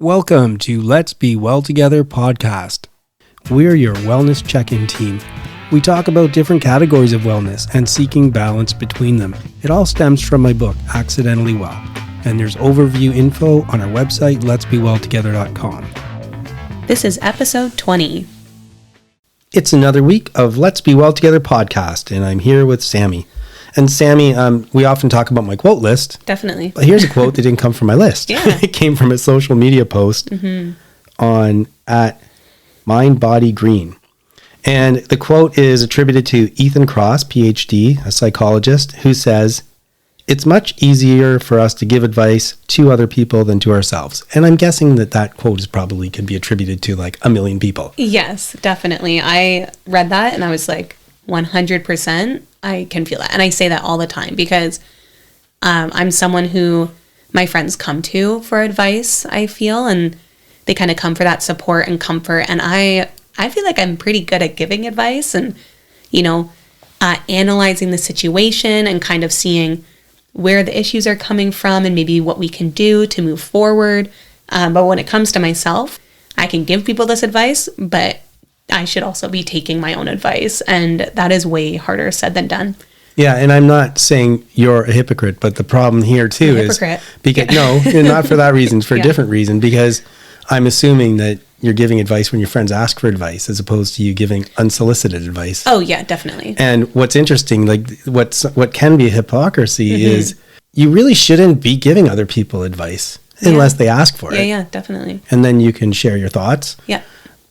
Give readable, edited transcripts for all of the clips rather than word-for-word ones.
Welcome to Let's Be Well Together podcast. We're your wellness check-in team. We talk about different categories of wellness and seeking balance between them. It all stems from my book, Accidentally Well. And there's overview info on our website, letsbewelltogether.com. This is episode 20. It's another week of Let's Be Well Together podcast, and I'm here with Sammy. And Sammy, we often talk about my quote list. Definitely. But here's a quote that didn't come from my list. Yeah. It came from a social media post on at Mind Body Green. And the quote is attributed to Kross, PhD, a psychologist, who says, "It's much easier for us to give advice to other people than to ourselves." And I'm guessing that quote is probably could be attributed to like a million people. Yes, definitely. I read that and I was like, 100%. I can feel that. And I say that all the time because I'm someone who my friends come to for advice, I feel, and they kind of come for that support and comfort. And I feel like I'm pretty good at giving advice and, analyzing the situation and kind of seeing where the issues are coming from and maybe what we can do to move forward. But when it comes to myself, I can give people this advice, but I should also be taking my own advice. And that is way harder said than done. Yeah, and I'm not saying you're a hypocrite, but the problem here too is because no, not for that reason, for a different reason, because I'm assuming that you're giving advice when your friends ask for advice as opposed to you giving unsolicited advice. Oh yeah, definitely. And what's interesting, like what can be a hypocrisy is you really shouldn't be giving other people advice unless they ask for it. Yeah, definitely. And then you can share your thoughts. Yeah.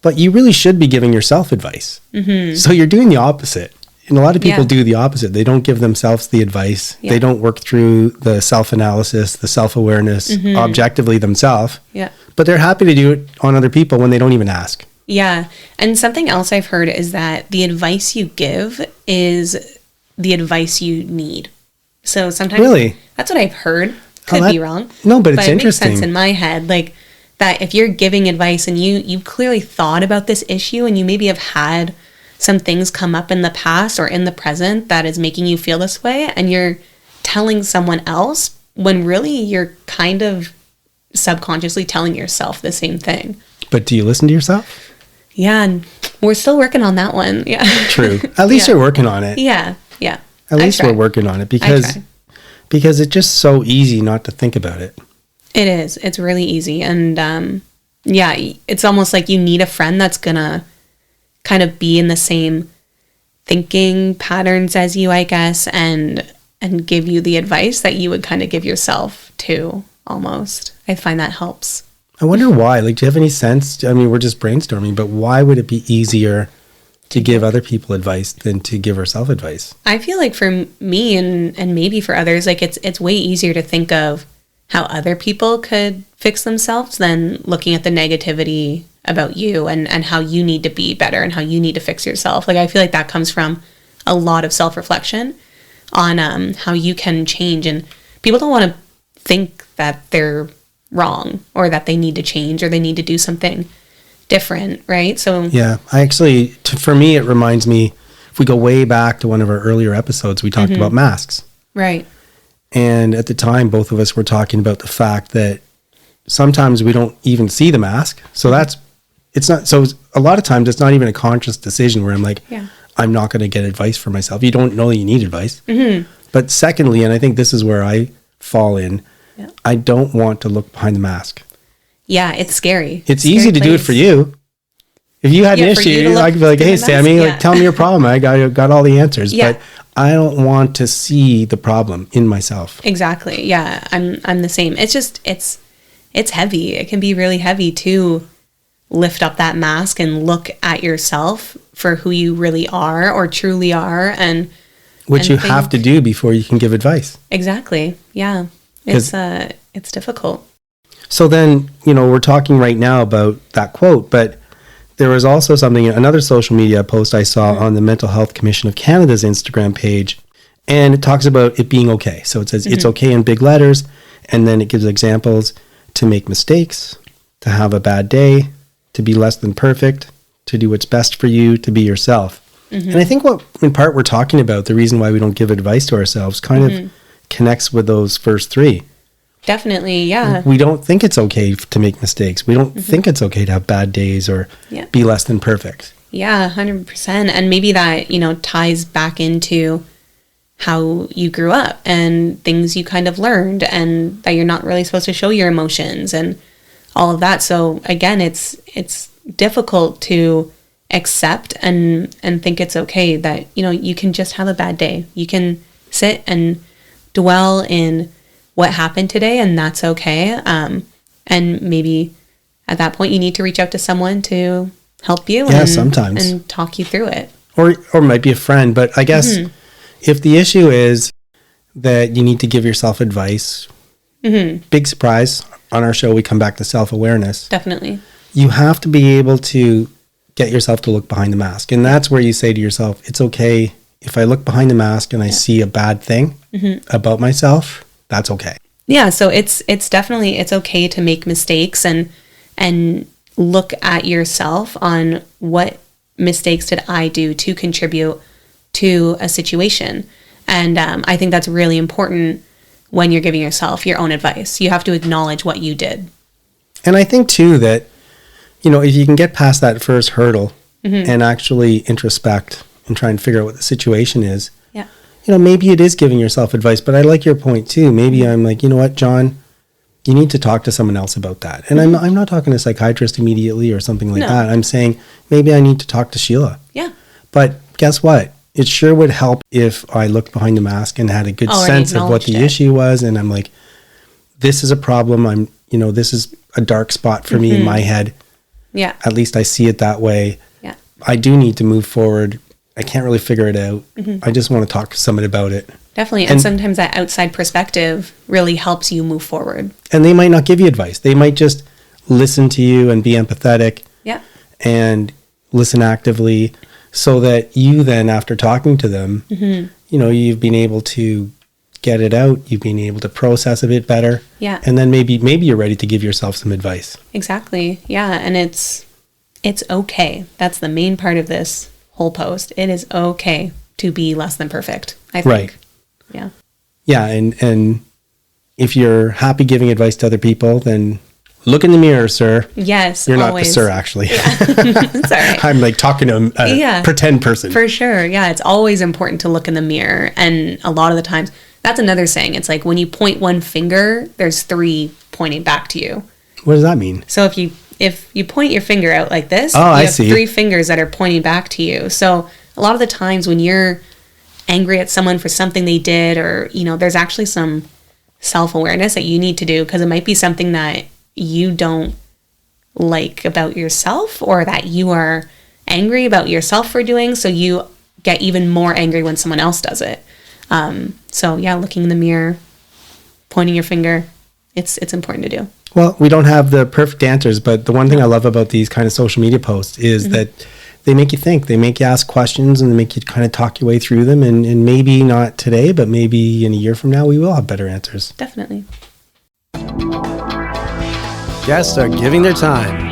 But you really should be giving yourself advice. So you're doing the opposite. And a lot of people do the opposite. They don't give themselves the advice. They don't work through the self-analysis, the self-awareness objectively themselves. Yeah. But they're happy to do it on other people when they don't even ask. Yeah. And something else I've heard is that the advice you give is the advice you need. So sometimes that's what I've heard. Could be wrong. No, but it's it interesting. Makes sense in my head. Like that if you're giving advice and you've clearly thought about this issue and you maybe have had some things come up in the past or in the present that is making you feel this way and you're telling someone else when really you're kind of subconsciously telling yourself the same thing. But do you listen to yourself? Yeah, and we're still working on that one. Yeah. True. At least you're working on it. Yeah. At least we're working on it because it's just so easy not to think about it. It is. It's really easy. And it's almost like you need a friend that's going to kind of be in the same thinking patterns as you, I guess, and give you the advice that you would kind of give yourself too, almost. I find that helps. I wonder why. Like, do you have any sense? I mean, we're just brainstorming, but why would it be easier to give other people advice than to give ourselves advice? I feel like for me and maybe for others, like it's way easier to think of how other people could fix themselves than looking at the negativity about you and how you need to be better and how you need to fix yourself. Like, I feel like that comes from a lot of self-reflection on how you can change. And people don't want to think that they're wrong or that they need to change or they need to do something different, right? So yeah, for me, it reminds me, if we go way back to one of our earlier episodes, we talked about masks. Right. And at the time, both of us were talking about the fact that sometimes we don't even see the mask. So a lot of times it's not even a conscious decision where I'm like, I'm not going to get advice for myself. You don't know you need advice. But secondly, and I think this is where I fall in, I don't want to look behind the mask. Yeah, it's scary. It's easy to do it for you. If you had an issue, I could be like, hey, Sammy, like, tell me your problem. I got all the answers. But I don't want to see the problem in myself. Exactly. Yeah, I'm the same. It's just, it's heavy. It can be really heavy to lift up that mask and look at yourself for who you really are or truly are. Which you have to do before you can give advice. Exactly. Yeah. It's difficult. So then, we're talking right now about that quote, but there was also another social media post I saw on the Mental Health Commission of Canada's Instagram page, and it talks about it being okay. So it says it's okay in big letters, and then it gives examples to make mistakes, to have a bad day, to be less than perfect, to do what's best for you, to be yourself. And I think what, in part, we're talking about, the reason why we don't give advice to ourselves kind of connects with those first three. Definitely, yeah. We don't think it's okay to make mistakes. We don't think it's okay to have bad days or be less than perfect. Yeah, 100%. And maybe that, ties back into how you grew up and things you kind of learned, and that you're not really supposed to show your emotions and all of that. So again, it's difficult to accept and think it's okay that, you can just have a bad day. You can sit and dwell in what happened today, and that's okay. And maybe at that point you need to reach out to someone to help you sometimes, and talk you through it. Or it might be a friend, but I guess if the issue is that you need to give yourself advice, big surprise, on our show we come back to self-awareness. Definitely. You have to be able to get yourself to look behind the mask. And that's where you say to yourself, it's okay if I look behind the mask and I see a bad thing about myself. That's okay. Yeah, so it's definitely, it's okay to make mistakes and look at yourself on what mistakes did I do to contribute to a situation. And I think that's really important when you're giving yourself your own advice. You have to acknowledge what you did. And I think too that, if you can get past that first hurdle and actually introspect and try and figure out what the situation is, maybe it is giving yourself advice. But I like your point too. Maybe I'm like, you know what, John, you need to talk to someone else about that. And I'm not talking to a psychiatrist immediately or something like that. I'm saying maybe I need to talk to Sheila. Yeah. But guess what? It sure would help if I looked behind the mask and had a good sense of what the issue was. And I'm like, this is a problem. This is a dark spot for me in my head. Yeah. At least I see it that way. Yeah. I do need to move forward. I can't really figure it out. I just want to talk to somebody about it. Definitely. And sometimes that outside perspective really helps you move forward. And they might not give you advice. They might just listen to you and be empathetic. Yeah. And listen actively, so that you then, after talking to them, you've been able to get it out. You've been able to process a bit better. Yeah. And then maybe you're ready to give yourself some advice. Exactly. Yeah. And it's okay. That's the main part of this whole post. It is okay to be less than perfect, I think. Right. Yeah. Yeah. And if you're happy giving advice to other people, then look in the mirror, sir. Yes. You're always. Not the sir, actually. Yeah. It's all right. I'm like talking to a pretend person. For sure. Yeah. It's always important to look in the mirror. And a lot of the times, that's another saying. It's like when you point one finger, there's three pointing back to you. What does that mean? So if you point your finger out like this, you have three fingers that are pointing back to you. So a lot of the times when you're angry at someone for something they did, or, there's actually some self-awareness that you need to do, because it might be something that you don't like about yourself, or that you are angry about yourself for doing. So you get even more angry when someone else does it. So yeah, looking in the mirror, pointing your finger, it's important to do. Well, we don't have the perfect answers, but the one thing I love about these kind of social media posts is that they make you think, they make you ask questions, and they make you kind of talk your way through them. And maybe not today, but maybe in a year from now, we will have better answers. Definitely. Guests are giving their time,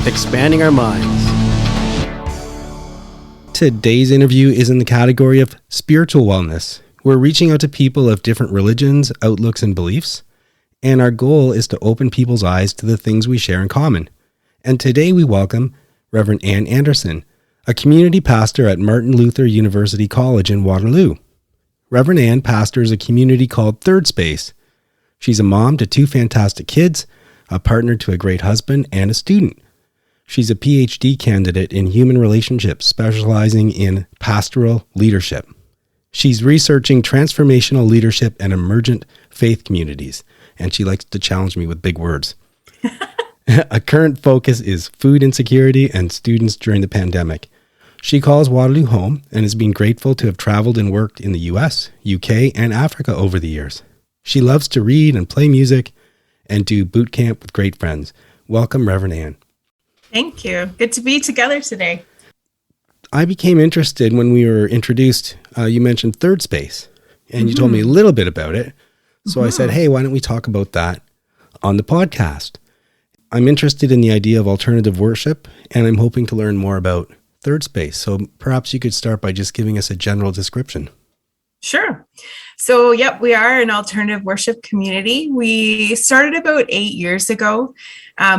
expanding our minds. Today's interview is in the category of spiritual wellness. We're reaching out to people of different religions, outlooks, and beliefs, and our goal is to open people's eyes to the things we share in common. And today we welcome Reverend Ann Anderson, a community pastor at Martin Luther University College in Waterloo. Reverend Ann pastors a community called Third Space. She's a mom to 2 fantastic kids, a partner to a great husband, and a student. She's a PhD candidate in human relationships, specializing in pastoral leadership. She's researching transformational leadership and emergent faith communities, and she likes to challenge me with big words. A current focus is food insecurity and students during the pandemic. She calls Waterloo home and has been grateful to have traveled and worked in the US, UK, and Africa over the years. She loves to read and play music and do boot camp with great friends. Welcome, Reverend Ann. Thank you. Good to be together today. I became interested when we were introduced. You mentioned Third Space, and you told me a little bit about it. So I said, hey, why don't we talk about that on the podcast? I'm interested in the idea of alternative worship, and I'm hoping to learn more about Third Space. So perhaps you could start by just giving us a general description. Sure. So, yep, we are an alternative worship community. We started about 8 years ago.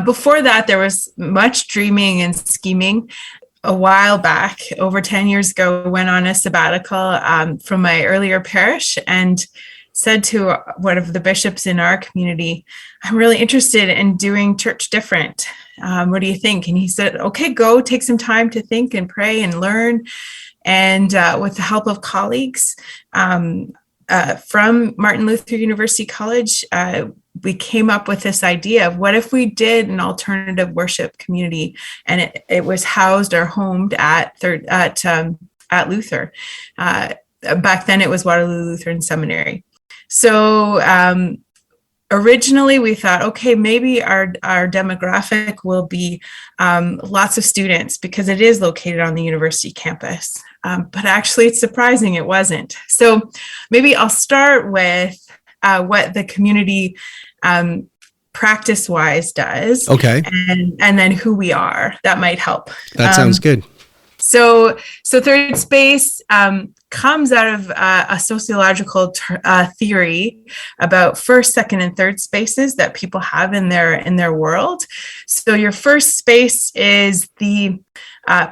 Before that, there was much dreaming and scheming. A while back, over 10 years ago, went on a sabbatical from my earlier parish and said to one of the bishops in our community, I'm really interested in doing church different. What do you think? And he said, okay, go take some time to think and pray and learn. And with the help of colleagues from Martin Luther University College, we came up with this idea of what if we did an alternative worship community, and it was housed or homed at Luther. Back then it was Waterloo Lutheran Seminary. So originally we thought, okay, maybe our demographic will be lots of students because it is located on the university campus. But actually it's surprising it wasn't. So maybe I'll start with what the community practice-wise does. Okay. And then who we are. That might help. That sounds good. So third space comes out of a sociological theory about first, second, and third spaces that people have in their world. So your first space is the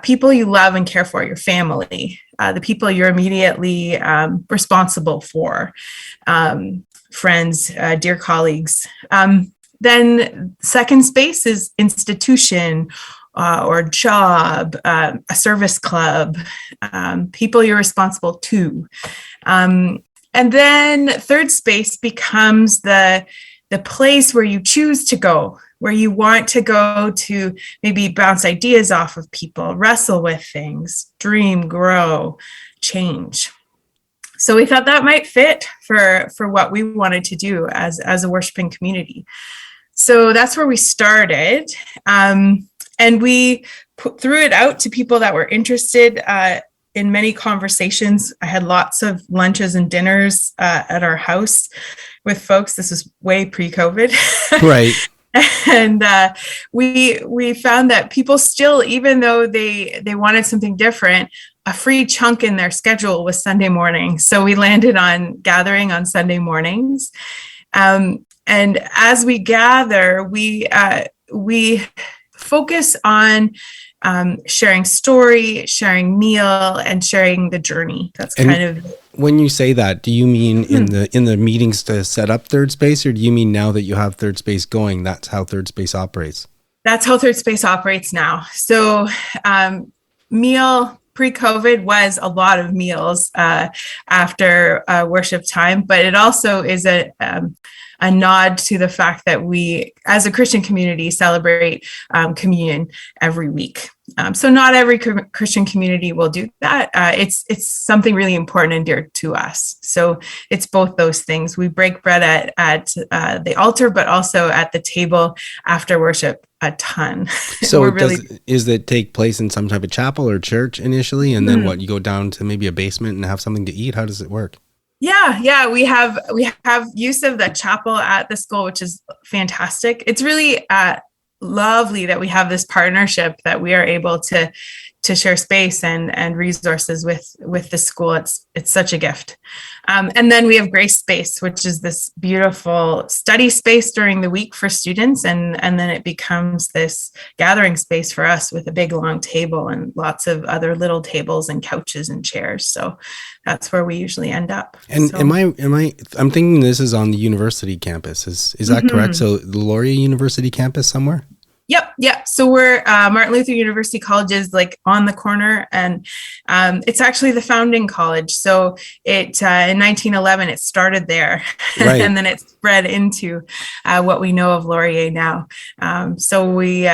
people you love and care for, your family, the people you're immediately responsible for, friends, dear colleagues. Then second space is institution or job, a service club, people you're responsible to. And then third space becomes the place where you choose to go, where you want to go to maybe bounce ideas off of people, wrestle with things, dream, grow, change. So we thought that might fit for what we wanted to do as a worshiping community. So that's where we started. And we threw it out to people that were interested in many conversations. I had lots of lunches and dinners at our house with folks. This is way pre-COVID. Right. And we found that people still, even though they wanted something different, a free chunk in their schedule was Sunday morning. So we landed on gathering on Sunday mornings. And as we gather, we focus on sharing story, sharing meal, and sharing the journey. That's kind of. When you say that, do you mean in the meetings to set up third space, or do you mean now that you have third space going, that's how third space operates? That's how third space operates now. So meal pre-COVID was a lot of meals after worship time, but it also is a nod to the fact that we, as a Christian community, celebrate communion every week. So not every Christian community will do that. It's something really important and dear to us. So it's both those things. We break bread at the altar, but also at the table after worship a ton. So does it take place in some type of chapel or church initially, and then you go down to maybe a basement and have something to eat? How does it work? Yeah, we have use of the chapel at the school, which is fantastic. It's really lovely that we have this partnership, that we are able to share space and resources with the school. It's such a gift. And then we have Grace Space, which is this beautiful study space during the week for students. And then it becomes this gathering space for us with a big long table and lots of other little tables and couches and chairs. So that's where we usually end up. And so, I'm thinking this is on the university campus. Is that correct? So the Laurier University campus somewhere? Yep. So we're Martin Luther University College is like on the corner, and it's actually the founding college. So it in 1911 it started there, right. And then it spread into what we know of Laurier now. So we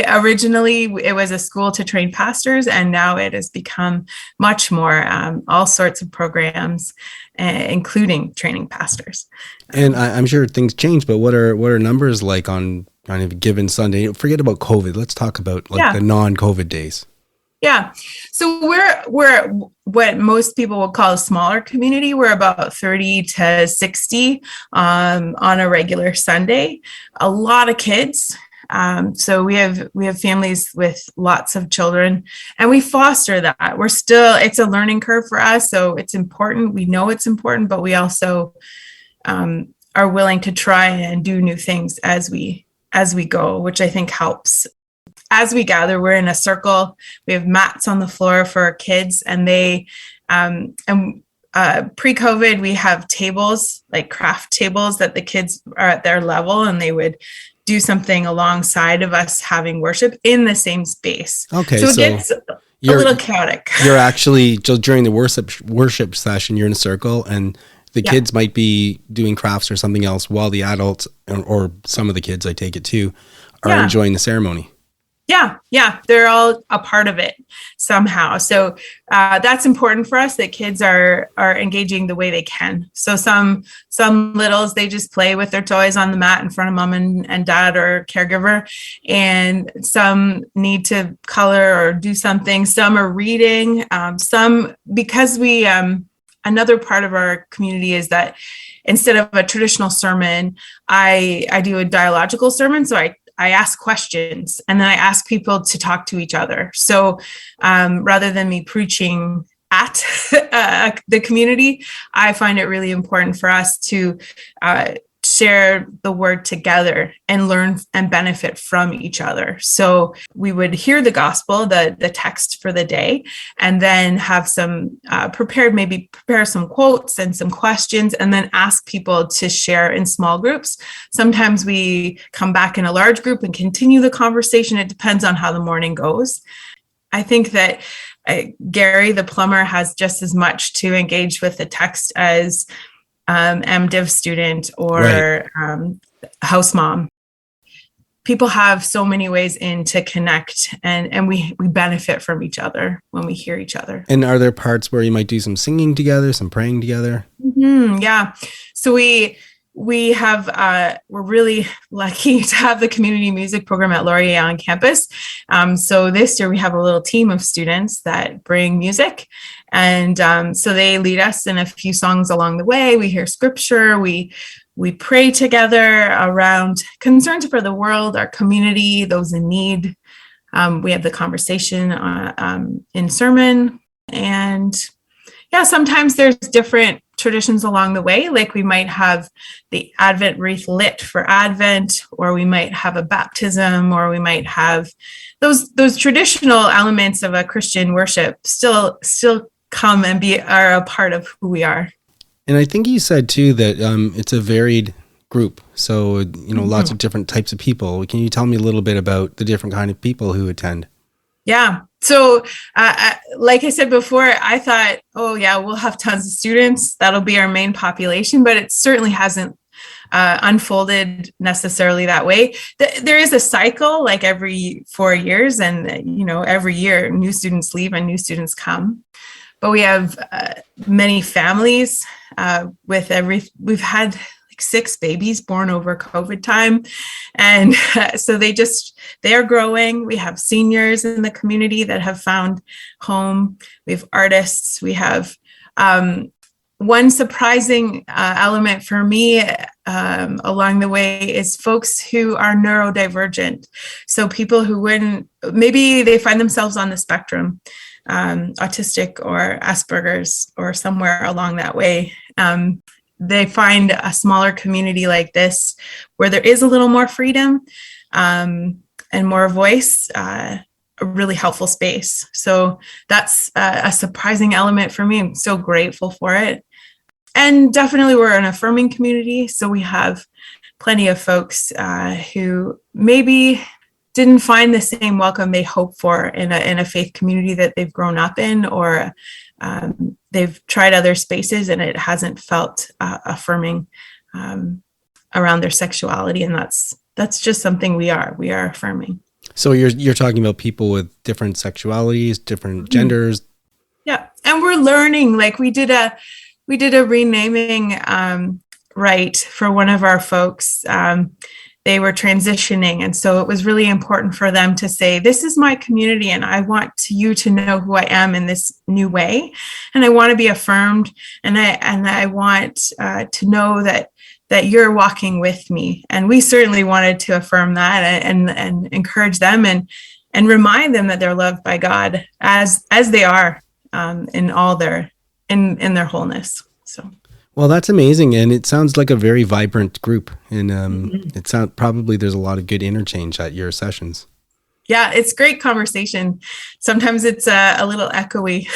originally it was a school to train pastors, and now it has become much more, all sorts of programs, including training pastors. And I'm sure things change, but what are numbers like on kind of a given Sunday? Forget about COVID. Let's talk about the non-COVID days. Yeah. So we're what most people would call a smaller community. We're about 30 to 60 on a regular Sunday. A lot of kids. So we have families with lots of children, and we foster that. It's a learning curve for us, so it's important. We know it's important, but we also are willing to try and do new things as we go, which I think helps. As we gather, we're in a circle. We have mats on the floor for our kids, and pre-COVID, we have tables, like craft tables, that the kids are at their level, and they would do something alongside of us having worship in the same space. Okay, so it gets a little chaotic. You're actually, just during the worship session, you're in a circle, and the kids might be doing crafts or something else while the adults, or some of the kids, I take it too, are enjoying the ceremony. Yeah, they're all a part of it somehow. So that's important for us, that kids are engaging the way they can. So some littles, they just play with their toys on the mat in front of mom and dad or caregiver, and some need to color or do something. Some are reading. Some, because we another part of our community is that instead of a traditional sermon, I do a dialogical sermon. So I ask questions, and then I ask people to talk to each other. So rather than me preaching at the community, I find it really important for us to share the word together and learn and benefit from each other. So we would hear the gospel, the text for the day, and then have some prepare some quotes and some questions, and then ask people to share in small groups. Sometimes we come back in a large group and continue the conversation. It depends on how the morning goes. I think that Gary, the plumber, has just as much to engage with the text as MDiv student or house mom. People have so many ways in to connect, and we benefit from each other when we hear each other. And are there parts where you might do some singing together, some praying together? Mm-hmm, yeah. So we have, we're really lucky to have the community music program at Laurier on campus. So this year we have a little team of students that bring music. And so they lead us in a few songs along the way. We hear scripture. We pray together around concerns for the world, our community, those in need. We have the conversation in sermon. And sometimes there's different traditions along the way. Like we might have the Advent wreath lit for Advent, or we might have a baptism, or we might have those traditional elements of a Christian worship still come and are a part of who we are. And I think you said too that it's a varied group. So, lots of different types of people. Can you tell me a little bit about the different kind of people who attend? Yeah. So, like I said before, I thought, we'll have tons of students. That'll be our main population, but it certainly hasn't unfolded necessarily that way. There is a cycle, like every 4 years, and every year new students leave and new students come. But we have many families we've had like 6 babies born over COVID time. And so they are growing. We have seniors in the community that have found home. We have artists. We have one surprising element for me along the way is folks who are neurodivergent. So people who maybe they find themselves on the spectrum, autistic or Asperger's or somewhere along that way. They find a smaller community like this where there is a little more freedom and more voice, a really helpful space. So that's a surprising element for me. I'm so grateful for it. And definitely we're an affirming community. So we have plenty of folks who maybe didn't find the same welcome they hope for in a faith community that they've grown up in, or they've tried other spaces and it hasn't felt affirming around their sexuality. And that's just something we are affirming. So you're talking about people with different sexualities, different genders. Yeah. And we're learning, like we did a renaming rite for one of our folks. They were transitioning. And so it was really important for them to say, this is my community and I want you to know who I am in this new way. And I want to be affirmed. And I want to know that that you're walking with me. And we certainly wanted to affirm that and encourage them and remind them that they're loved by God as they are in all their in their wholeness. So. Well, that's amazing, and it sounds like a very vibrant group, and it sounds probably there's a lot of good interchange at your sessions. Yeah, it's great conversation. Sometimes it's a little echoey.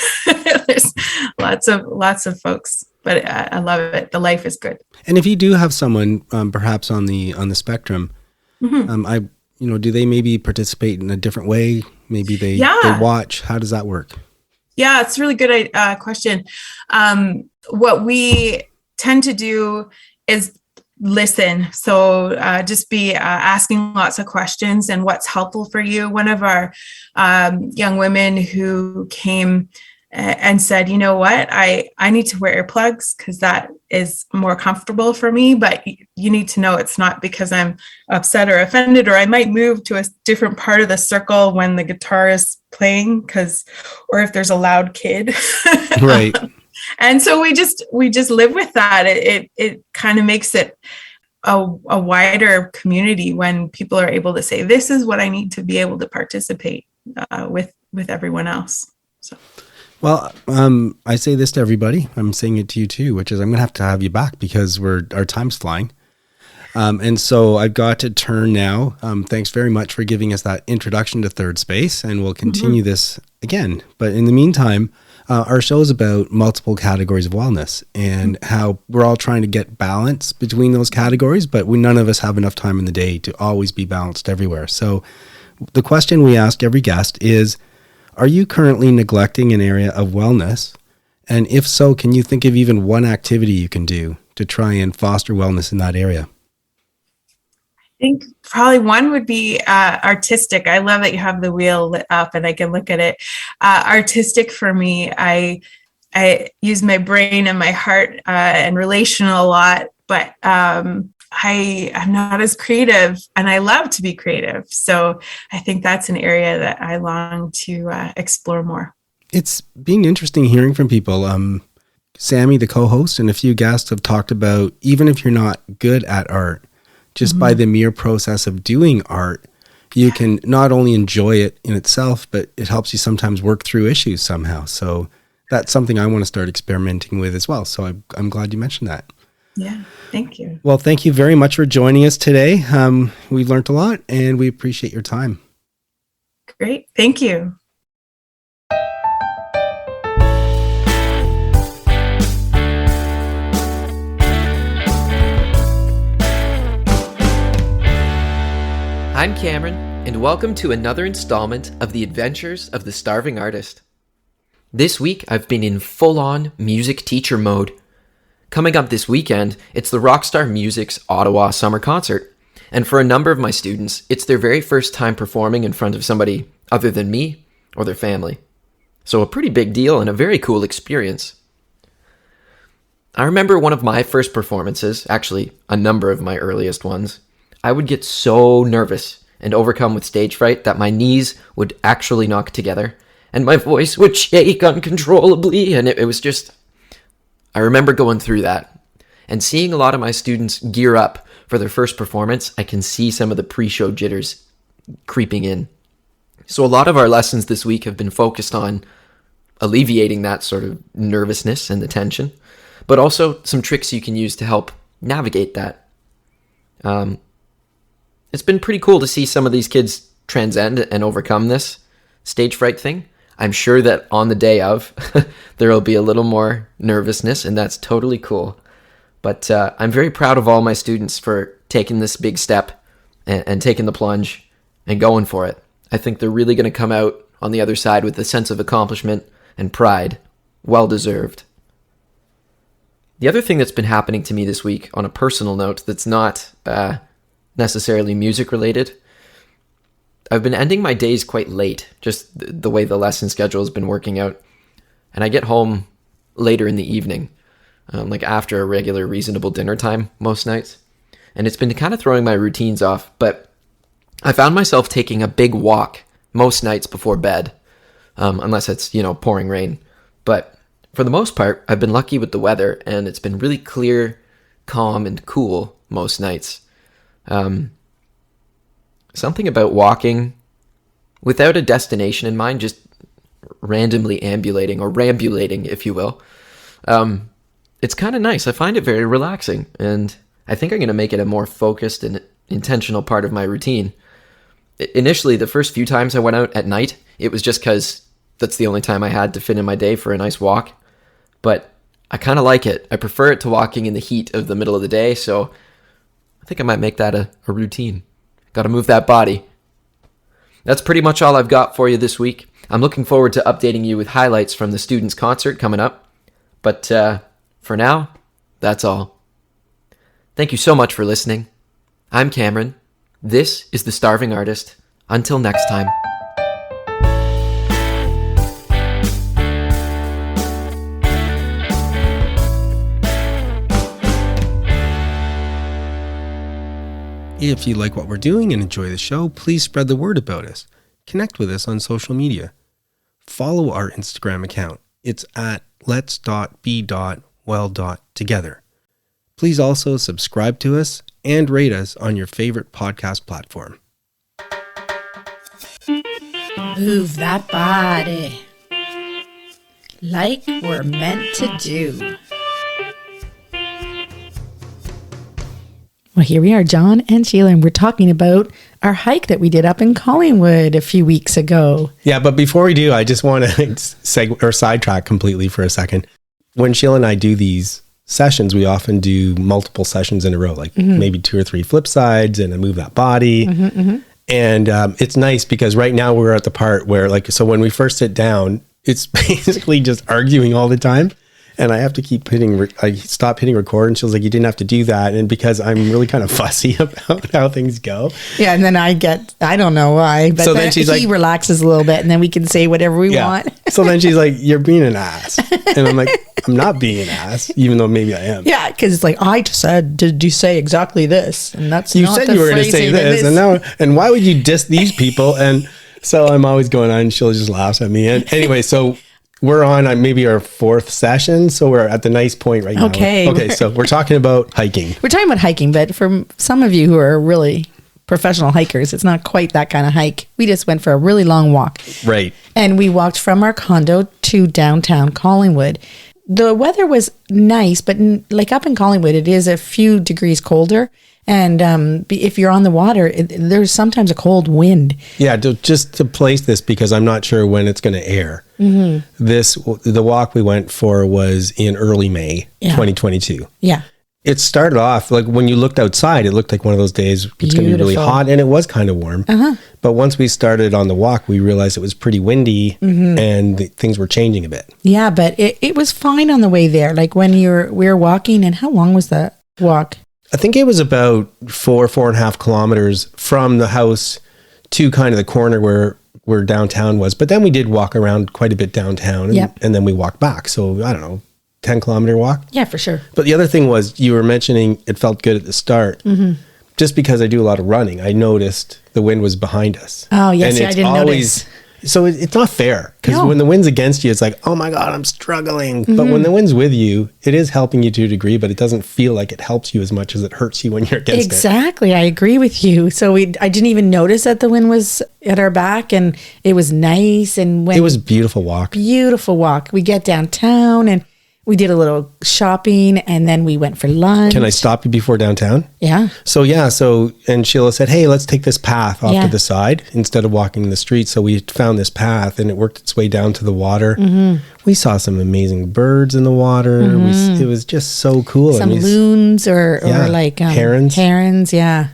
There's lots of folks, but I love it. The life is good. And if you do have someone perhaps on the spectrum, do they maybe participate in a different way? Maybe they watch. How does that work? Yeah, it's a really good question. What we tend to do is listen. So just be asking lots of questions and what's helpful for you. One of our young women who came and said, you know what, I need to wear earplugs because that is more comfortable for me. But you need to know it's not because I'm upset or offended, or I might move to a different part of the circle when the guitar is playing or if there's a loud kid. Right. And so we just live with that. It kind of makes it a wider community when people are able to say, this is what I need to be able to participate with everyone else. So. Well, I say this to everybody. I'm saying it to you too, which is I'm going to have you back because our time's flying. And so I've got to turn now. Thanks very much for giving us that introduction to Third Space, and we'll continue this again. But in the meantime, our show is about multiple categories of wellness and how we're all trying to get balance between those categories, but none of us have enough time in the day to always be balanced everywhere. So the question we ask every guest is, are you currently neglecting an area of wellness? And if so, can you think of even one activity you can do to try and foster wellness in that area? I think probably one would be artistic. I love that you have the wheel lit up and I can look at it. Artistic for me, I use my brain and my heart and relational a lot, but I'm not as creative, and I love to be creative. So I think that's an area that I long to explore more. It's been interesting hearing from people. Sammy, the co-host, and a few guests have talked about, even if you're not good at art, just by the mere process of doing art, you can not only enjoy it in itself, but it helps you sometimes work through issues somehow. So that's something I want to start experimenting with as well. So I'm glad you mentioned that. Yeah, thank you. Well, thank you very much for joining us today. We've learned a lot and we appreciate your time. Great. Thank you. I'm Cameron, and welcome to another installment of The Adventures of the Starving Artist. This week, I've been in full-on music teacher mode. Coming up this weekend, it's the Rockstar Music's Ottawa Summer Concert, and for a number of my students, it's their very first time performing in front of somebody other than me or their family. So a pretty big deal and a very cool experience. I remember one of my first performances, actually a number of my earliest ones. I would get so nervous and overcome with stage fright that my knees would actually knock together and my voice would shake uncontrollably, and it was just... I remember going through that and seeing a lot of my students gear up for their first performance. I can see some of the pre-show jitters creeping in. So a lot of our lessons this week have been focused on alleviating that sort of nervousness and the tension, but also some tricks you can use to help navigate that. It's been pretty cool to see some of these kids transcend and overcome this stage fright thing. I'm sure that on the day of, there will be a little more nervousness, and that's totally cool. But I'm very proud of all my students for taking this big step and taking the plunge and going for it. I think they're really going to come out on the other side with a sense of accomplishment and pride. Well deserved. The other thing that's been happening to me this week on a personal note that's not necessarily music related, I've been ending my days quite late, just the way the lesson schedule has been working out. And I get home later in the evening, like after a regular reasonable dinner time most nights. And it's been kind of throwing my routines off, but I found myself taking a big walk most nights before bed, unless it's, pouring rain. But for the most part, I've been lucky with the weather, and it's been really clear calm and cool most nights. Something about walking without a destination in mind, just randomly ambulating or rambulating, if you will. It's kind of nice. I find it very relaxing, and I think I'm going to make it a more focused and intentional part of my routine. Initially, the first few times I went out at night, it was just because that's the only time I had to fit in my day for a nice walk. But I kind of like it. I prefer it to walking in the heat of the middle of the day, so I think I might make that a routine. Got to move that body. That's pretty much all I've got for you this week. I'm looking forward to updating you with highlights from the students' concert coming up. But for now, that's all. Thank you so much for listening. I'm Cameron. This is The Starving Artist. Until next time. If you like what we're doing and enjoy the show, please spread the word about us. Connect with us on social media. Follow our Instagram account. It's at lets.be.well.together. Please also subscribe to us and rate us on your favorite podcast platform. Move that body like we're meant to do. Well, here we are, John and Sheila, and we're talking about our hike that we did up in Collingwood a few weeks ago. Yeah, but before we do, I just want to sidetrack completely for a second. When Sheila and I do these sessions, we often do multiple sessions in a row, like maybe 2 or 3 flip sides and then move that body. And it's nice because right now we're at the part where, like, so when we first sit down, it's basically just arguing all the time. And I have to keep I stop hitting record, and she was like, you didn't have to do that. And because I'm really kind of fussy about how things go. Yeah, and then I don't know why, but so then he relaxes a little bit, and then we can say whatever we want. So then she's like, you're being an ass. And I'm like, I'm not being an ass, even though maybe I am. Yeah, because it's like, I just said, did you say exactly this? And that's you not said the you were going to say this, and why would you diss these people? And so I'm always going on, and she'll just laugh at me. And anyway, so we're on maybe our 4th session, so we're at the nice point right now. Okay, so we're talking about hiking. We're talking about hiking, but for some of you who are really professional hikers, it's not quite that kind of hike. We just went for a really long walk. Right. And we walked from our condo to downtown Collingwood. The weather was nice, but like up in Collingwood, it is a few degrees colder. And if you're on the water, there's sometimes a cold wind. Yeah, just to place this, because I'm not sure when it's going to air. The walk we went for was in early May 2022. Yeah. It started off, like when you looked outside, it looked like one of those days it's going to be really hot, and it was kind of warm. But once we started on the walk, we realized it was pretty windy and things were changing a bit. Yeah, but it was fine on the way there. Like when we were walking, and how long was that walk? I think it was about 4.5 kilometers from the house to kind of the corner where downtown was. But then we did walk around quite a bit downtown, and then we walked back. So I don't know, 10-kilometer walk. Yeah, for sure. But the other thing was, you were mentioning it felt good at the start. Just because I do a lot of running, I noticed the wind was behind us. Oh, yes, I didn't notice. So it's not fair, because when the wind's against you, it's like, oh my God, I'm struggling. But when the wind's with you, it is helping you to a degree, but it doesn't feel like it helps you as much as it hurts you when you're against it. Exactly. I agree with you. So I didn't even notice that the wind was at our back, and it was nice. And it was a beautiful walk. Beautiful walk. We get downtown, and we did a little shopping, and then we went for lunch. Can I stop you before downtown? Yeah. And Sheila said, hey, let's take this path off to the side instead of walking the street. So we found this path, and it worked its way down to the water. We saw some amazing birds in the water. It was just so cool. Some loons or like herons. Herons, yeah.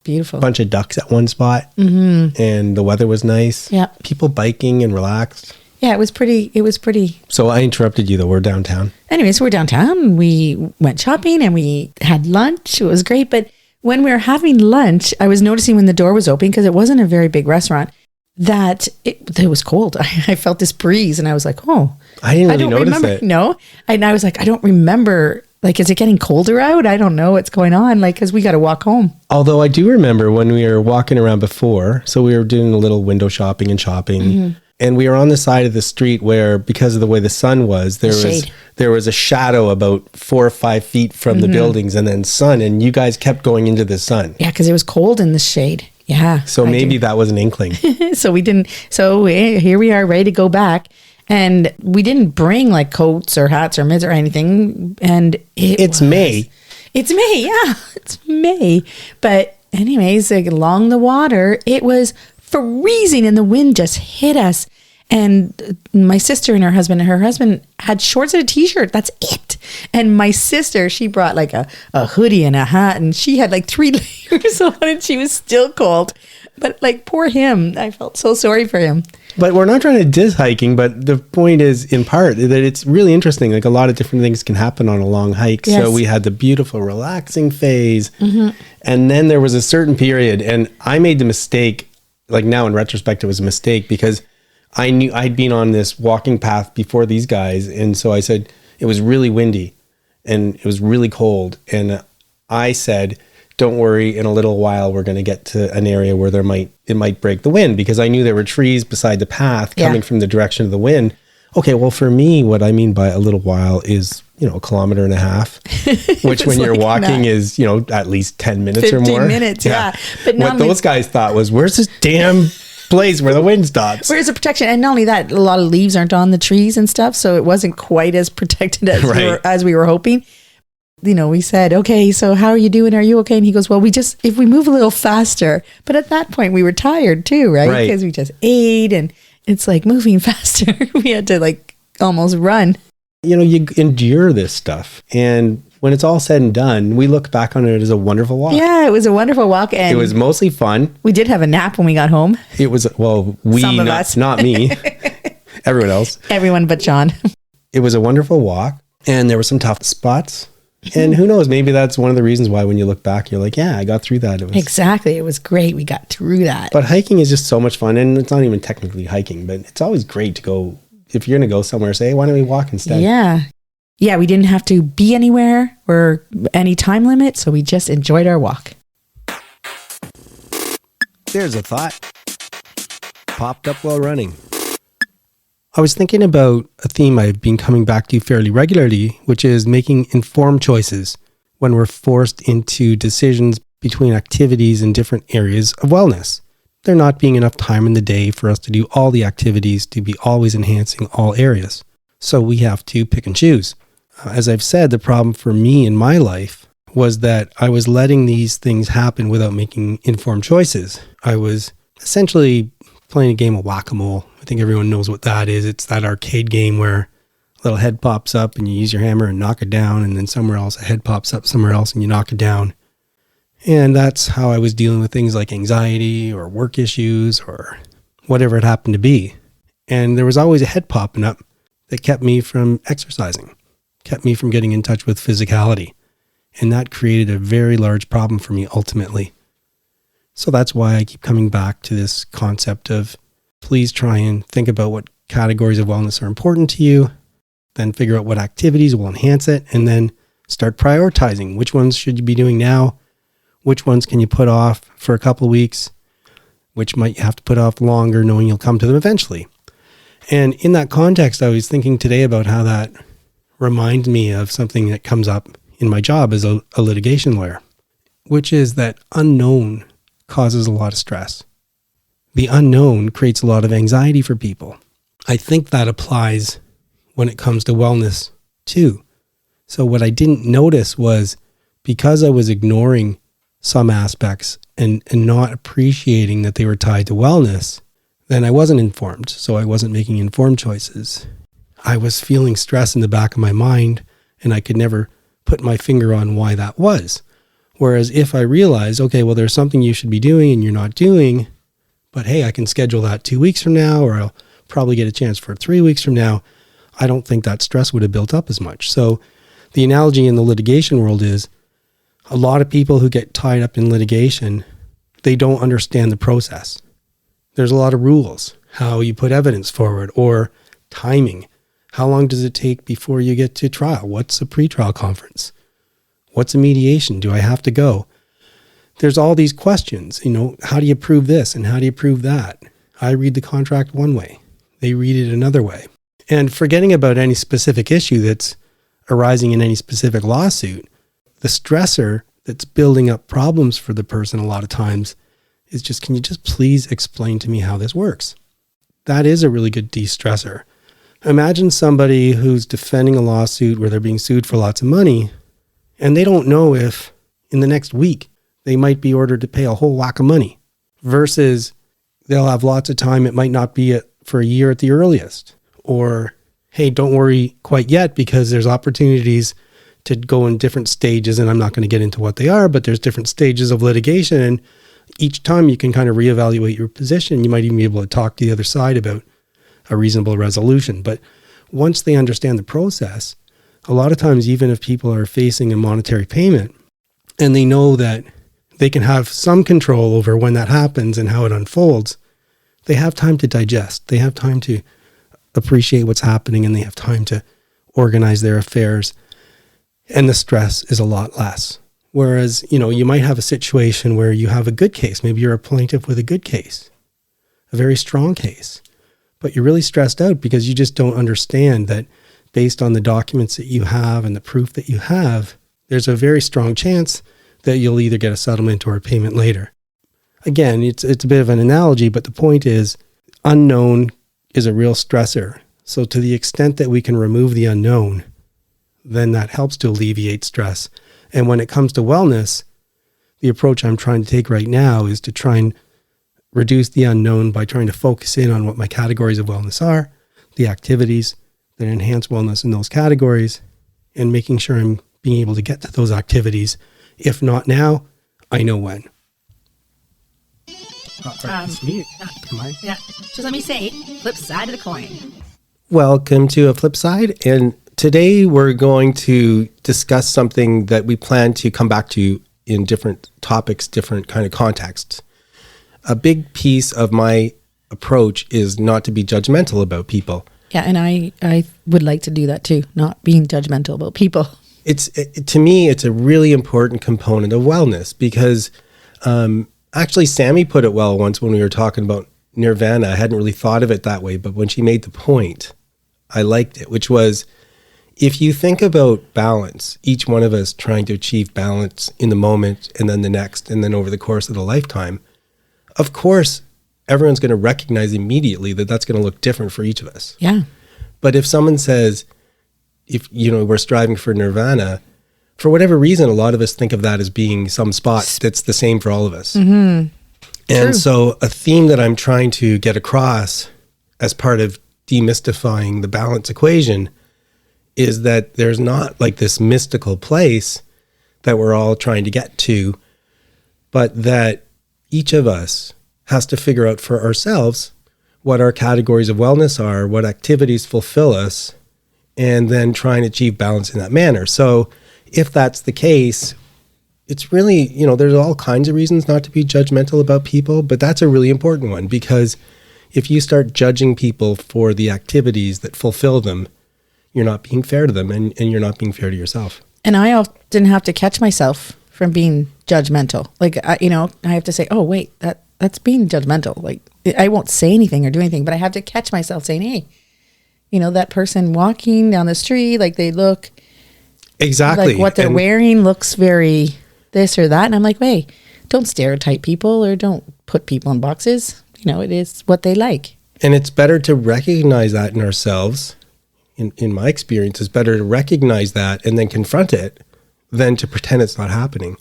Beautiful. A bunch of ducks at one spot. And the weather was nice. Yeah. People biking and relaxed. Yeah, it was pretty. So I interrupted you, though. We're downtown. Anyways, we're downtown. We went shopping and we had lunch. It was great. But when we were having lunch, I was noticing when the door was open, because it wasn't a very big restaurant, that it was cold. I felt this breeze, and I was like, oh. I didn't really notice it. No. And I was like, I don't remember. Like, is it getting colder out? I don't know what's going on. Like, because we got to walk home. Although I do remember when we were walking around before, so we were doing a little window shopping and shopping. And we were on the side of the street where, because of the way the sun was, there was a shadow about 4 or 5 feet from the buildings, and then sun. And you guys kept going into the sun. Yeah, because it was cold in the shade. Yeah. So maybe that was an inkling. So we didn't. So here we are, ready to go back, and we didn't bring like coats or hats or mitts or anything. And it's May. It's May. Yeah, it's May. But anyways, like, along the water, it was freezing, and the wind just hit us. And my sister and her husband had shorts and a t-shirt. That's it. And my sister, she brought like a hoodie and a hat, and she had like 3 layers on, and she was still cold. But like, poor him. I felt so sorry for him. But we're not trying to diss hiking, but the point is, in part, that it's really interesting. Like, a lot of different things can happen on a long hike. Yes. So we had the beautiful relaxing phase. And then there was a certain period, and I made the mistake, like now in retrospect, it was a mistake, because I knew I'd been on this walking path before these guys. And so I said, it was really windy and it was really cold. And I said, don't worry, in a little while, we're going to get to an area where it might break the wind, because I knew there were trees beside the path coming from the direction of the wind. Okay, well, for me, what I mean by a little while is, 1.5 kilometers, which when you're walking is, at least 10 minutes or more. 15 minutes, yeah. But what those guys thought was, where's this damn place where the wind stops? Where's the protection? And not only that, a lot of leaves aren't on the trees and stuff, so it wasn't quite as protected as we were hoping. We said, okay, so how are you doing? Are you okay? And he goes, well, if we move a little faster. But at that point, we were tired too, right? Because we just ate, and it's like moving faster. We had to like almost run. You endure this stuff. And when it's all said and done, we look back on it as a wonderful walk. Yeah, it was a wonderful walk. And it was mostly fun. We did have a nap when we got home. It was, not me, everyone else. Everyone but John. It was a wonderful walk, and there were some tough spots. And who knows, maybe that's one of the reasons why when you look back, you're like, yeah, I got through that. Exactly. It was great. We got through that. But hiking is just so much fun. And it's not even technically hiking, but it's always great to go. If you're going to go somewhere, say, hey, why don't we walk instead? Yeah. Yeah, we didn't have to be anywhere or any time limit, so we just enjoyed our walk. There's a thought. Popped up while running. I was thinking about a theme I've been coming back to fairly regularly, which is making informed choices when we're forced into decisions between activities in different areas of wellness. There not being enough time in the day for us to do all the activities to be always enhancing all areas. So we have to pick and choose. As I've said, the problem for me in my life was that I was letting these things happen without making informed choices. I was essentially playing a game of whack-a-mole. I think everyone knows what that is. It's that arcade game where a little head pops up and you use your hammer and knock it down, and then somewhere else a head pops up somewhere else and you knock it down. And that's how I was dealing with things like anxiety or work issues or whatever it happened to be. And there was always a head popping up that kept me from exercising, kept me from getting in touch with physicality. And that created a very large problem for me ultimately. So that's why I keep coming back to this concept of please try and think about what categories of wellness are important to you, then figure out what activities will enhance it, and then start prioritizing. Which ones should you be doing now? Which ones can you put off for a couple of weeks? Which might you have to put off longer, knowing you'll come to them eventually. And in that context, I was thinking today about how that reminds me of something that comes up in my job as a litigation lawyer, which is that unknown causes a lot of stress. The unknown creates a lot of anxiety for people. I think that applies when it comes to wellness too. So what I didn't notice was, because I was ignoring some aspects and not appreciating that they were tied to wellness, then I wasn't informed. So I wasn't making informed choices. I was feeling stress in the back of my mind, and I could never put my finger on why that was. Whereas if I realized, okay, well, there's something you should be doing and you're not doing, but hey, I can schedule that 2 weeks from now, or I'll probably get a chance for 3 weeks from now, I don't think that stress would have built up as much. So the analogy in the litigation world is a lot of people who get tied up in litigation, they don't understand the process. There's a lot of rules, how you put evidence forward, or timing. How long does it take before you get to trial? What's a pretrial conference? What's a mediation? Do I have to go? There's all these questions, how do you prove this and how do you prove that? I read the contract one way. they read it another way. And forgetting about any specific issue that's arising in any specific lawsuit, the stressor that's building up problems for the person a lot of times is just, can you just please explain to me how this works? That is a really good de-stressor. Imagine somebody who's defending a lawsuit where they're being sued for lots of money, and they don't know if in the next week they might be ordered to pay a whole whack of money, versus they'll have lots of time. It might not be for a year at the earliest. Or, hey, don't worry quite yet because there's opportunities to go in different stages, and I'm not going to get into what they are, but there's different stages of litigation, and each time you can kind of reevaluate your position. You might even be able to talk to the other side about a reasonable resolution. But once they understand the process, a lot of times, even if people are facing a monetary payment and they know that they can have some control over when that happens and how it unfolds, they have time to digest. They have time to appreciate what's happening, and they have time to organize their affairs. And the stress is a lot less. Whereas, you might have a situation where you have a good case. Maybe you're a plaintiff with a good case, a very strong case, but you're really stressed out because you just don't understand that based on the documents that you have and the proof that you have, there's a very strong chance that you'll either get a settlement or a payment later. Again, it's a bit of an analogy, but the point is unknown is a real stressor. So to the extent that we can remove the unknown, then that helps to alleviate stress. And when it comes to wellness, the approach I'm trying to take right now is to try and reduce the unknown by trying to focus in on what my categories of wellness are, the activities that enhance wellness in those categories, and making sure I'm being able to get to those activities. If not now, I know when. Yeah. Just let me say, flip side of the coin. Welcome to A Flip Side. And today we're going to discuss something that we plan to come back to in different topics, different kind of contexts. A big piece of my approach is not to be judgmental about people. Yeah, and I would like to do that too, not being judgmental about people. To me, it's a really important component of wellness because actually Sammy put it well once when we were talking about nirvana. I hadn't really thought of it that way, but when she made the point, I liked it, which was, if you think about balance, each one of us trying to achieve balance in the moment and then the next, and then over the course of the lifetime, of course, everyone's going to recognize immediately that that's going to look different for each of us. Yeah. But if someone says, if we're striving for nirvana, for whatever reason, a lot of us think of that as being some spot that's the same for all of us. Mm-hmm. And True. so a theme that I'm trying to get across as part of demystifying the balance equation is that there's not like this mystical place that we're all trying to get to, but that each of us has to figure out for ourselves what our categories of wellness are, what activities fulfill us, and then try and achieve balance in that manner. So if that's the case, it's really, there's all kinds of reasons not to be judgmental about people, but that's a really important one, because if you start judging people for the activities that fulfill them, you're not being fair to them, and you're not being fair to yourself. And I often have to catch myself from being judgmental. Like, I have to say, oh, wait, that's being judgmental. Like, I won't say anything or do anything, but I have to catch myself saying, hey, that person walking down the street, like they look exactly like what they're wearing looks very this or that. And I'm like, wait, don't stereotype people or don't put people in boxes. It is what they like. And it's better to recognize that in ourselves. In my experience, it's better to recognize that and then confront it than to pretend it's not happening.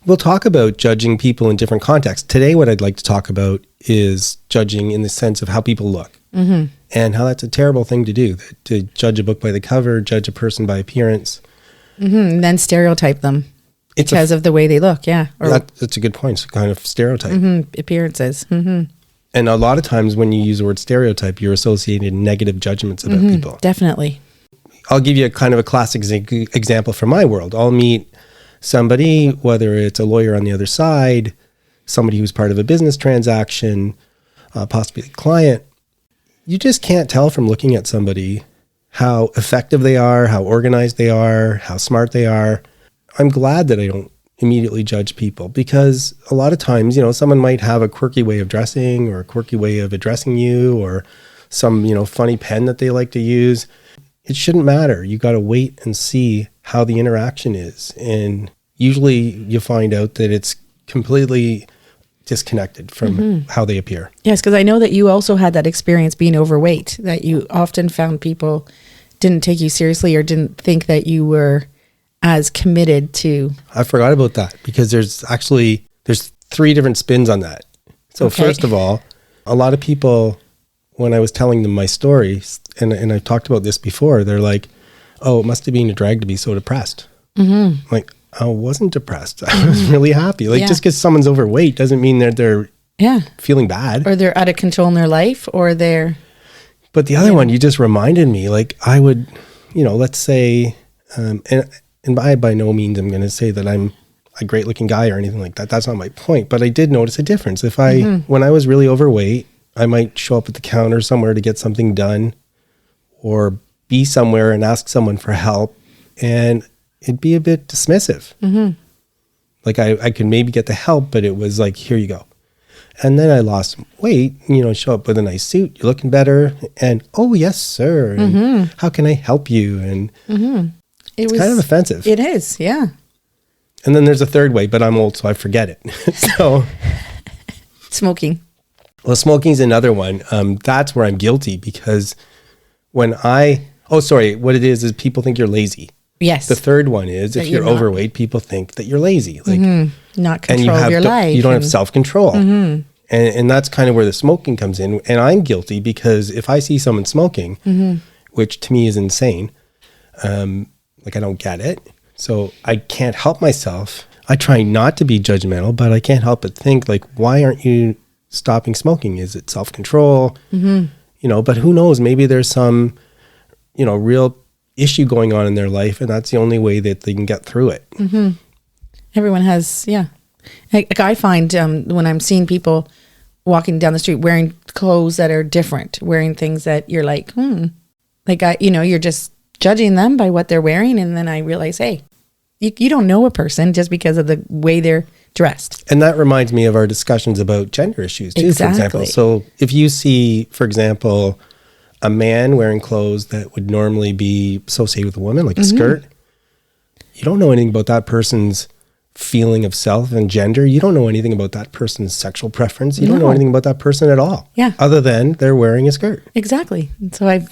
We'll talk about judging people in different contexts. Today, what I'd like to talk about is judging in the sense of how people look, mm-hmm. and how that's a terrible thing to do, to judge a book by the cover, judge a person by appearance. Mm-hmm. And then stereotype them because of the way they look, yeah. Or that's a good point. It's a kind of stereotype. Mm-hmm. Appearances. Mm-hmm. And a lot of times when you use the word stereotype, you're associating negative judgments about mm-hmm. people. Definitely. I'll give you a kind of a classic example from my world. I'll meet somebody, whether it's a lawyer on the other side, somebody who's part of a business transaction, possibly a client. You just can't tell from looking at somebody how effective they are, how organized they are, how smart they are. I'm glad that I don't immediately judge people, because a lot of times, someone might have a quirky way of dressing or a quirky way of addressing you, or some, funny pen that they like to use. It shouldn't matter. You got to wait and see how the interaction is. And usually you find out that it's completely disconnected from how they appear. Yes, because I know that you also had that experience being overweight, that you often found people didn't take you seriously or didn't think that you were as committed to. I forgot about that because there's 3 different spins on that. So first of all, a lot of people, when I was telling them my story, and I talked about this before, they're like, oh, it must have been a drag to be so depressed. Like, I wasn't depressed. I was really happy. Like, just because someone's overweight doesn't mean that they're feeling bad. Or they're out of control in their life, or they're... But the other one, you just reminded me, like, I would, let's say, and by no means I'm going to say that I'm a great looking guy or anything like that. That's not my point. But I did notice a difference. If when I was really overweight, I might show up at the counter somewhere to get something done or be somewhere and ask someone for help. And it'd be a bit dismissive. Like I could maybe get the help, but it was like, here you go. And then I lost weight, show up with a nice suit, you're looking better. And, oh, yes, sir. And how can I help you? And it's kind of offensive. It is, yeah. And then there's a third way, but I'm old, so I forget it. So smoking. Well, smoking's another one. That's where I'm guilty because what it is people think you're lazy. Yes. The third one is if you're overweight, people think that you're lazy. Like not control your life. You don't have self-control. And that's kind of where the smoking comes in. And I'm guilty because if I see someone smoking, which to me is insane, like I don't get it. So I can't help myself. I try not to be judgmental, but I can't help but think like, why aren't you stopping smoking? Is it self-control? But who knows? Maybe there's some, real issue going on in their life, and that's the only way that they can get through it. Everyone has, Like I find when I'm seeing people walking down the street wearing clothes that are different, wearing things that you're like, like you're just judging them by what they're wearing, and then I realize, hey, you don't know a person just because of the way they're dressed. And that reminds me of our discussions about gender issues too, for example. So if you see, for example, a man wearing clothes that would normally be associated with a woman, like a skirt, you don't know anything about that person's feeling of self and gender. You don't know anything about that person's sexual preference. You don't know anything about that person at all. Yeah. Other than they're wearing a skirt. Exactly. And so I've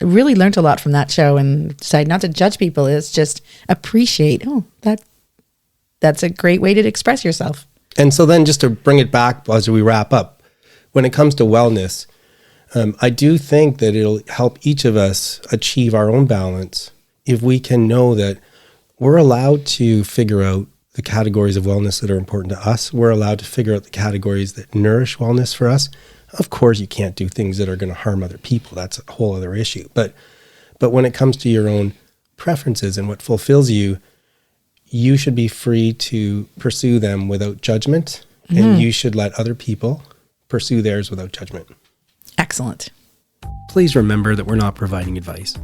really learned a lot from that show and decided not to judge people. It's just appreciate, that's a great way to express yourself. And so then just to bring it back as we wrap up, when it comes to wellness, I do think that it'll help each of us achieve our own balance if we can know that we're allowed to figure out the categories of wellness that are important to us. We're allowed to figure out the categories that nourish wellness for us. Of course, you can't do things that are going to harm other people. That's a whole other issue. But when it comes to your own preferences and what fulfills you, you should be free to pursue them without judgment, and you should let other people pursue theirs without judgment. Excellent. Please remember that we're not providing advice.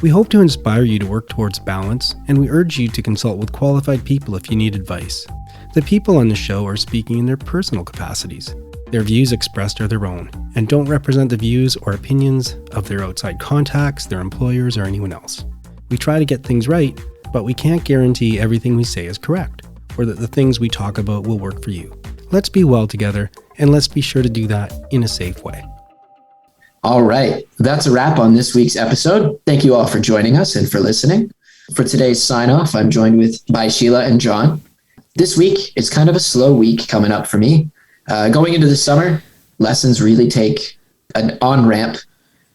We hope to inspire you to work towards balance, and we urge you to consult with qualified people if you need advice. The people on the show are speaking in their personal capacities. Their views expressed are their own, and don't represent the views or opinions of their outside contacts, their employers, or anyone else. We try to get things right, but we can't guarantee everything we say is correct, or that the things we talk about will work for you. Let's be well together, and let's be sure to do that in a safe way. All right, that's a wrap on this week's episode. Thank you all for joining us and for listening. For today's sign-off, I'm joined by Sheila and John. This week, it's kind of a slow week coming up for me. Going into the summer, lessons really take an on-ramp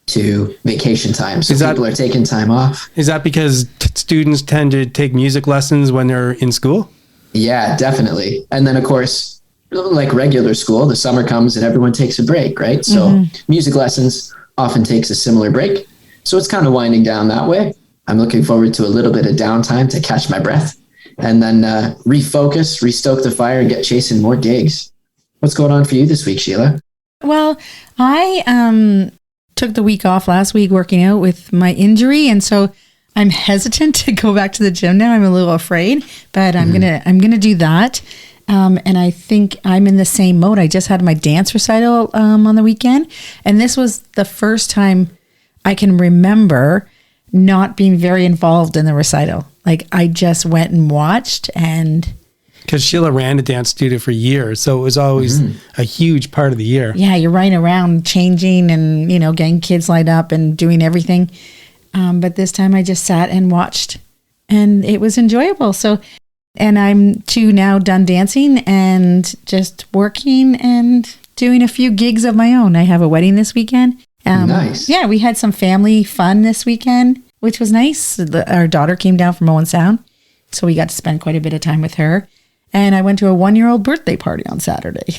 to vacation time. So people are taking time off. Is that because students tend to take music lessons when they're in school? Yeah, definitely. And then, of course, like regular school, the summer comes and everyone takes a break, right? So music lessons often takes a similar break. So it's kind of winding down that way. I'm looking forward to a little bit of downtime to catch my breath and then refocus, restoke the fire, and get chasing more gigs. What's going on for you this week, Sheila? Well, I took the week off last week working out with my injury, and so I'm hesitant to go back to the gym now. I'm a little afraid, but I'm gonna do that. And I think I'm in the same mode. I just had my dance recital on the weekend. And this was the first time I can remember not being very involved in the recital. Like I just went and watched and... Because Sheila ran a dance studio for years. So it was always a huge part of the year. Yeah, you're running around changing and, getting kids lined up and doing everything. But this time I just sat and watched and it was enjoyable. So... And I'm too now done dancing and just working and doing a few gigs of my own. I have a wedding this weekend. Nice. Yeah, we had some family fun this weekend, which was nice. Our daughter came down from Owen Sound, so we got to spend quite a bit of time with her. And I went to a 1-year-old birthday party on Saturday.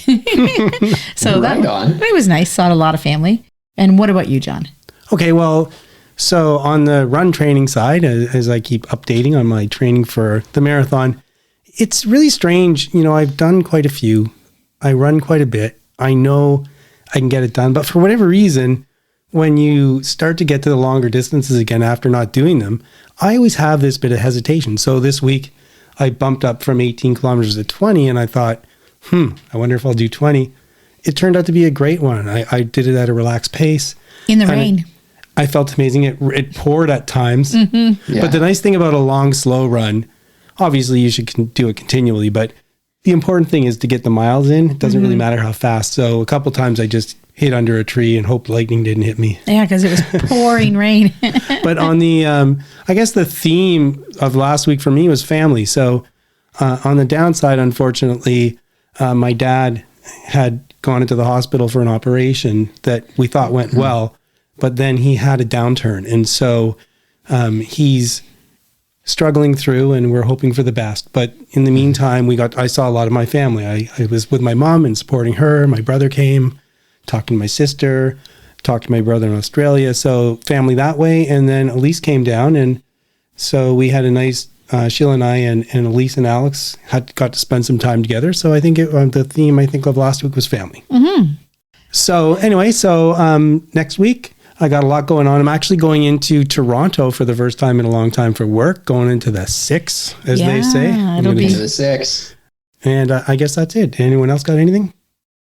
So it was nice. Saw a lot of family. And what about you, John? Okay, well, so on the run training side, as I keep updating on my training for the marathon, it's really strange. I've done quite a few. I run quite a bit. I know I can get it done. But for whatever reason, when you start to get to the longer distances again after not doing them, I always have this bit of hesitation. So this week, I bumped up from 18 kilometers to 20, and I thought, I wonder if I'll do 20. It turned out to be a great one. I did it at a relaxed pace. In the rain. I felt amazing. It poured at times. Mm-hmm. Yeah. But the nice thing about a long, slow run, obviously you should do it continually, but the important thing is to get the miles in. It doesn't really matter how fast. So a couple times I just hid under a tree and hoped lightning didn't hit me. Yeah, because it was pouring rain. But on the, I guess the theme of last week for me was family. So on the downside, unfortunately, my dad had gone into the hospital for an operation that we thought went well, but then he had a downturn. And so he's struggling through and we're hoping for the best. But in the meantime, I saw a lot of my family. I was with my mom and supporting her. My brother came, talking to my sister, talked to my brother in Australia. So family that way. And then Elise came down. And so we had a nice, Sheila and I and Elise and Alex got to spend some time together. So I think the theme of last week was family. Mm-hmm. So anyway, next week, I got a lot going on. I'm actually going into Toronto for the first time in a long time for work, going into the 6, as they say. It'll be Into the 6. And I guess that's it. Anyone else got anything?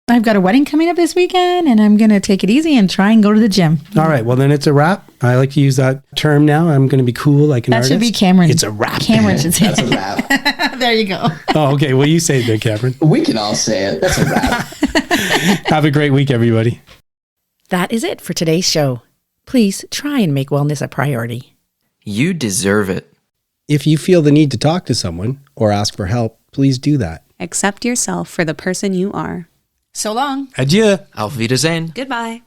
I've got a wedding coming up this weekend and I'm going to take it easy and try and go to the gym. All right. Well, then it's a wrap. I like to use that term now. I'm going to be cool like an artist. That should be Cameron. It's a wrap. Cameron should say That's a wrap. There you go. Oh, okay. Well, you say it then, Cameron. We can all say it. That's a wrap. Have a great week, everybody. That is it for today's show. Please try and make wellness a priority. You deserve it. If you feel the need to talk to someone or ask for help, please do that. Accept yourself for the person you are. So long. Adieu. Auf Wiedersehen. Goodbye.